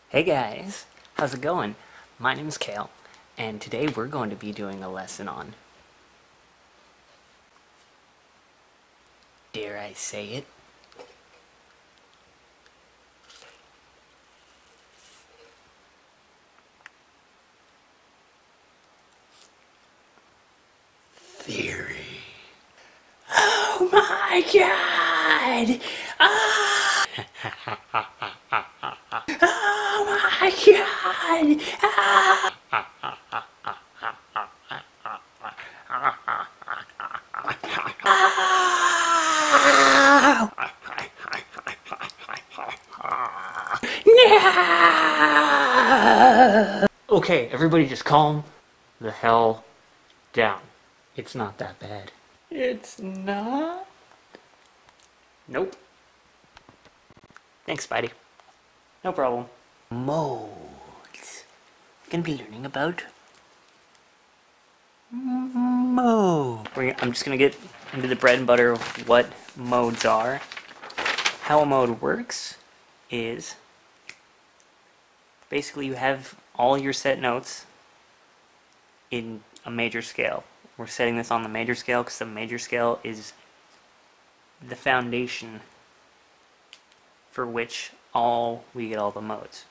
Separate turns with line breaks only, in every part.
Hey guys, how's it going? My name is Kale, and today we're going to be doing a lesson on, dare I say it, theory. Oh my god! Ah! Oh my god! Ah! No! Okay, everybody just calm the hell down. It's not that bad. It's not? Nope. Thanks, Spidey. No problem. Modes. We're gonna be learning about mode. I'm just gonna get into the bread and butter of what modes are. How a mode works is basically you have all your set notes in a major scale. We're setting this on the major scale because the major scale is the foundation for which we get all the modes.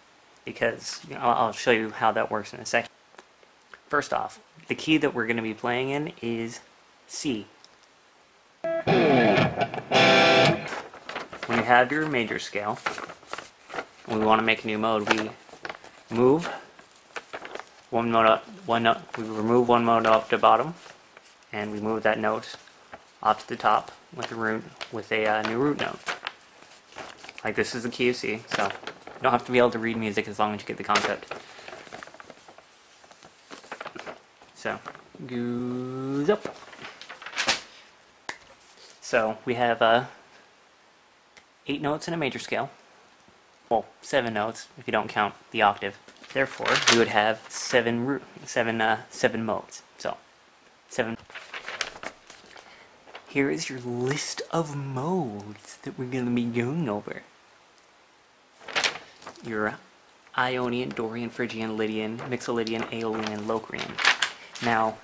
Because I'll show you how that works in a second. First off, the key that we're going to be playing in is C. When you have your major scale, when we want to make a new mode, we move one note up, we remove one note off the bottom, and we move that note up to the top with a new root note. Like this is the key of C, so you don't have to be able to read music as long as you get the concept. So, goes up. So we have 8 notes in a major scale. Well, 7 notes if you don't count the octave. Therefore, we would have 7 modes. So, 7. Here is your list of modes that we're going to be going over. Your Ionian, Dorian, Phrygian, Lydian, Mixolydian, Aeolian, and Locrian. Now,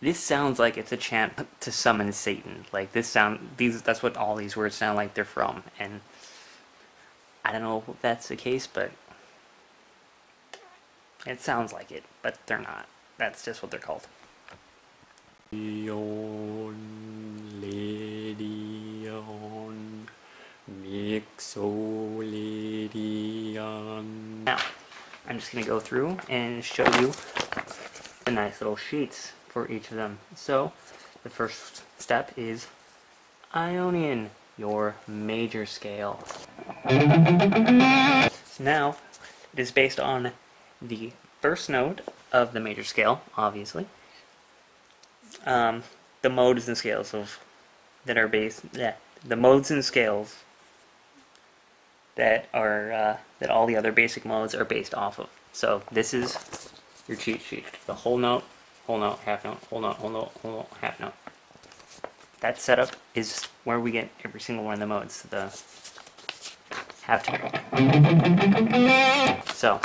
this sounds like it's a chant to summon Satan. Like that's what all these words sound like they're from. And I don't know if that's the case, but it sounds like it, but they're not. That's just what they're called. Lydian, Mixolydian. Now, I'm just going to go through and show you the nice little sheets for each of them. So, the first step is Ionian, your major scale. So now, it is based on the first note of the major scale, obviously. The modes and scales that are based, the modes and scales that are that all the other basic modes are based off of. So this is your cheat sheet. The whole note, half note, whole note, half note. That setup is where we get every single one of the modes. The half tone. So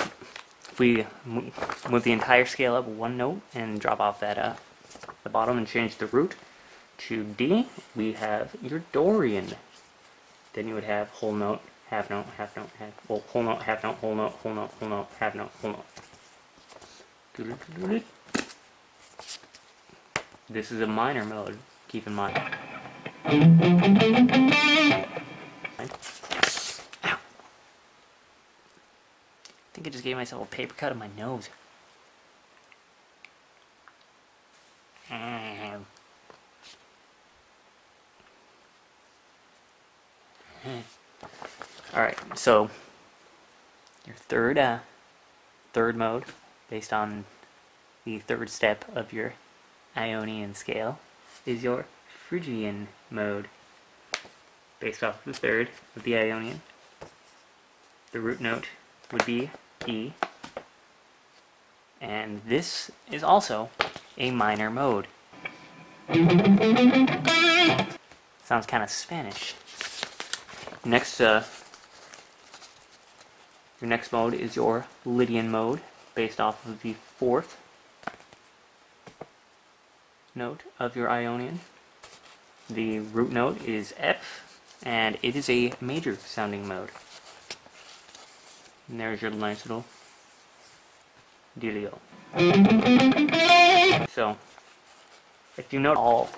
if we move the entire scale up 1 note and drop off that the bottom and change the root to D, we have your Dorian. Then you would have whole note, half note, well, whole note, half note, whole note, half note, whole note. This is a minor mode, keep in mind. Ow. I think I just gave myself a paper cut on my nose. Alright, so your third mode, based on the third step of your Ionian scale, is your Phrygian mode, based off the third of the Ionian. The root note would be E, and this is also a minor mode. Sounds kind of Spanish. Next Your next mode is your Lydian mode, based off of the fourth note of your Ionian. The root note is F, and it is a major sounding mode. And there's your nice little dealio. So, if you note all,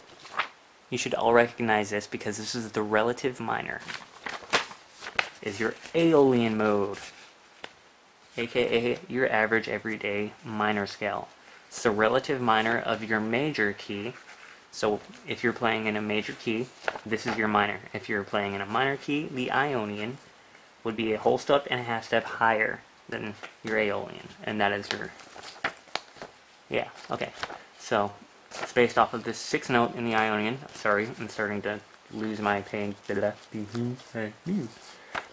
you should all recognize this because this is the relative minor. Is your Aeolian mode, aka your average everyday minor scale. It's the relative minor of your major key. So if you're playing in a major key, this is your minor. If you're playing in a minor key, the Ionian would be a whole step and a half step higher than your Aeolian. And that is your... yeah, okay. So it's based off of this sixth note in the Ionian. Sorry, I'm starting to lose my pain. The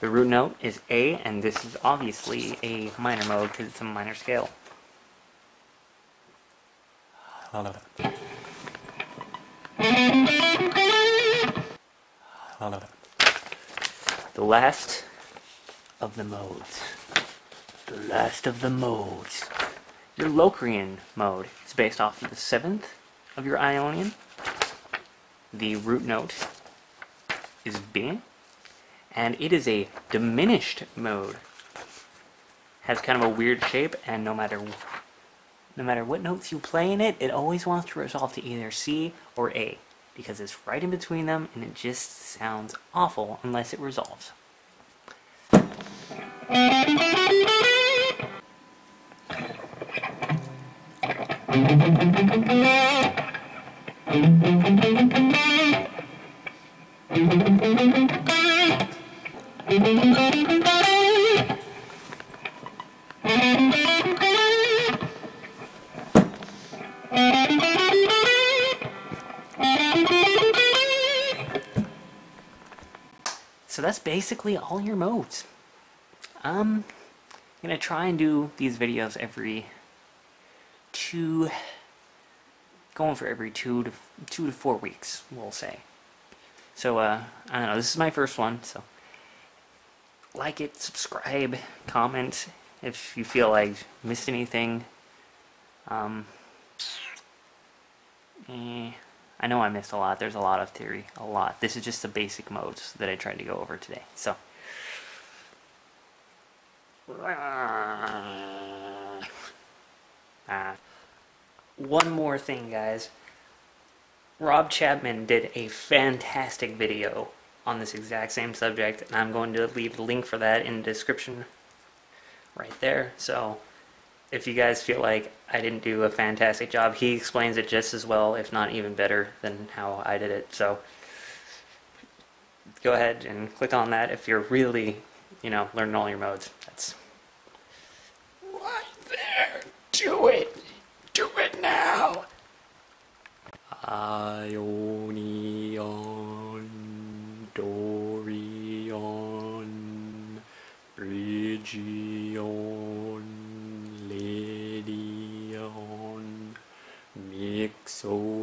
root note is A, and this is obviously a minor mode because it's a minor scale. The last of the modes. The last of the modes. Your Locrian mode is based off of the seventh of your Ionian. The root note is B, and it is a diminished mode. Has kind of a weird shape, and no matter what notes you play in it, it always wants to resolve to either C or A, because it's right in between them, and it just sounds awful unless it resolves. So that's basically all your modes. I'm gonna try and do these videos every every two to 4 weeks, we'll say. So I don't know, this is my first one, so like it, subscribe, comment if you feel like missed anything. I know I missed a lot. There's a lot of theory, a lot. This is just the basic modes that I tried to go over today. So one more thing, guys. Rob Chapman did a fantastic video on this exact same subject, and I'm going to leave the link for that in the description right there. So if you guys feel like I didn't do a fantastic job, he explains it just as well, if not even better, than how I did it. So go ahead and click on that if you're really, learning all your modes. That's right there. Do it. Do it now. Ionian, Dorian, Phrygian, Lydian, Mixo.